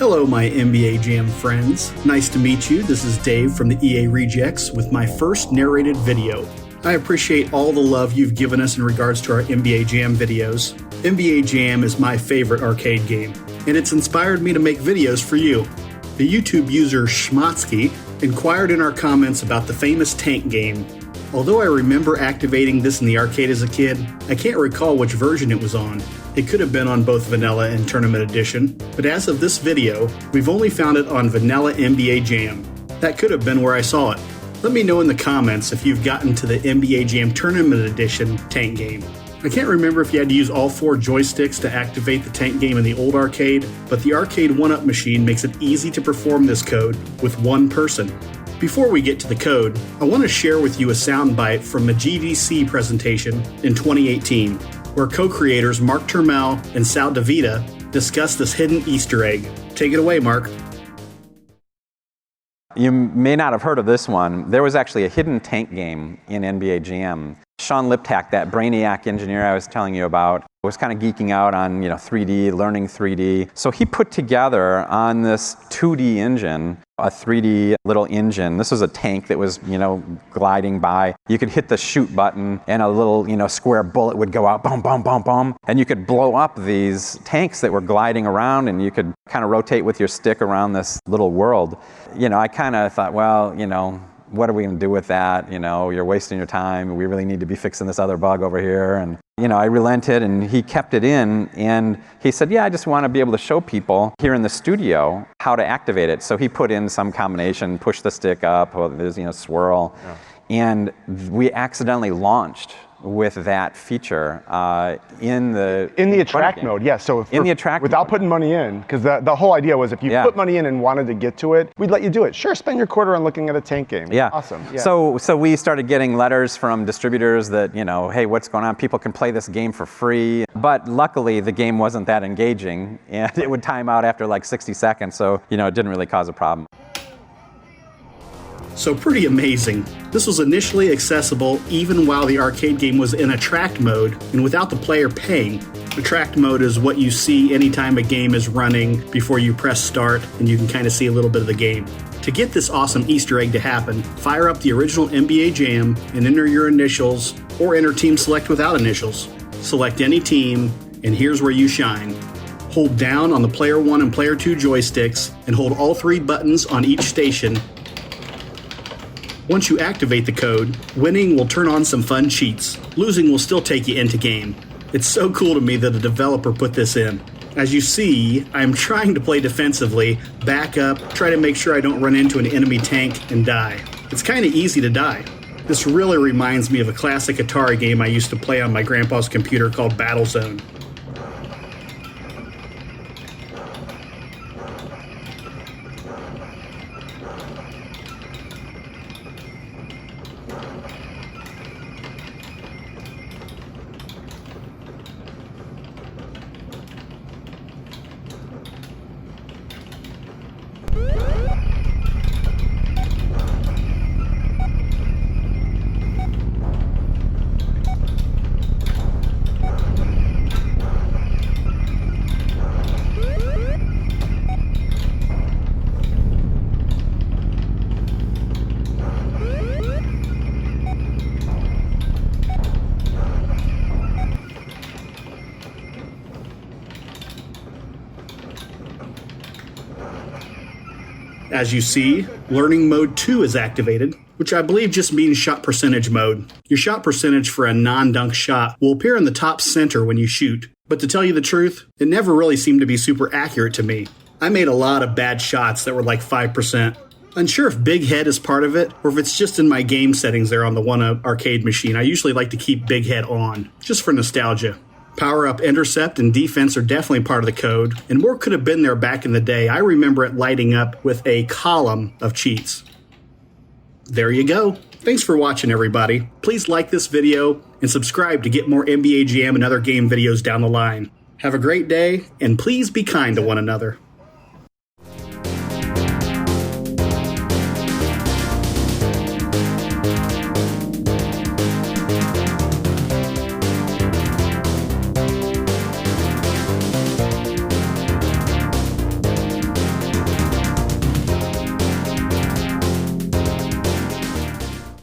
Hello, my NBA Jam friends. Nice to meet you. This is Dave from the EA Rejects with my first narrated video. I appreciate all the love you've given us in regards to our NBA Jam videos. NBA Jam is my favorite arcade game, and it's inspired me to make videos for you. The YouTube user Schmotsky inquired in our comments about the famous tank game. Although I remember activating this in the arcade as a kid, I can't recall which version it was on. It could have been on both Vanilla and Tournament Edition, but as of this video, we've only found it on Vanilla NBA Jam. That could have been where I saw it. Let me know in the comments if you've gotten to the NBA Jam Tournament Edition tank game. I can't remember if you had to use all 4 joysticks to activate the tank game in the old arcade, but the arcade 1-up machine makes it easy to perform this code with one person. Before we get to the code, I want to share with you a soundbite from a GDC presentation in 2018, where co-creators Mark Turmel and Sal DeVita discuss this hidden Easter egg. Take it away, Mark. You may not have heard of this one. There was actually a hidden tank game in NBA Jam. Sean Liptak, that brainiac engineer I was telling you about, was kind of geeking out on 3D, learning 3D. So he put together on this 2D engine a 3D little engine. This was a tank that was, gliding by. You could hit the shoot button and a little, square bullet would go out, boom, boom, boom, boom. And you could blow up these tanks that were gliding around, and you could kind of rotate with your stick around this little world. I kind of thought, well, what are we going to do with that? You're wasting your time. We really need to be fixing this other bug over here. And, I relented, and he kept it in, and he said, yeah, I just want to be able to show people here in the studio how to activate it. So he put in some combination, push the stick up, there's, swirl. Yeah. And we accidentally launched with that feature in the attract mode, yes. So in the attract without mode. putting money in, because the whole idea was if you put money in and wanted to get to it, we'd let you do it. Sure, spend your quarter on looking at a tank game. Yeah, awesome. Yeah. So we started getting letters from distributors that hey, what's going on? People can play this game for free. But luckily, the game wasn't that engaging, and it would time out after like 60 seconds. So it didn't really cause a problem. So pretty amazing. This was initially accessible even while the arcade game was in attract mode and without the player paying. Attract mode is what you see anytime a game is running before you press start, and you can kind of see a little bit of the game. To get this awesome Easter egg to happen, fire up the original NBA Jam and enter your initials, or enter Team Select without initials. Select any team, and here's where you shine. Hold down on the Player 1 and Player 2 joysticks and hold all 3 buttons on each station. Once you activate the code, winning will turn on some fun cheats. Losing will still take you into game. It's so cool to me that a developer put this in. As you see, I'm trying to play defensively, back up, try to make sure I don't run into an enemy tank and die. It's kind of easy to die. This really reminds me of a classic Atari game I used to play on my grandpa's computer called Battlezone. As you see, Learning Mode 2 is activated, which I believe just means shot percentage mode. Your shot percentage for a non-dunk shot will appear in the top center when you shoot. But to tell you the truth, it never really seemed to be super accurate to me. I made a lot of bad shots that were like 5%. Unsure if Big Head is part of it, or if it's just in my game settings there on the 1-up arcade machine. I usually like to keep Big Head on, just for nostalgia. Power-up intercept and defense are definitely part of the code, and more could have been there back in the day. I remember it lighting up with a column of cheats. There you go. Thanks for watching, everybody. Please like this video and subscribe to get more NBA Jam and other game videos down the line. Have a great day, and please be kind to one another.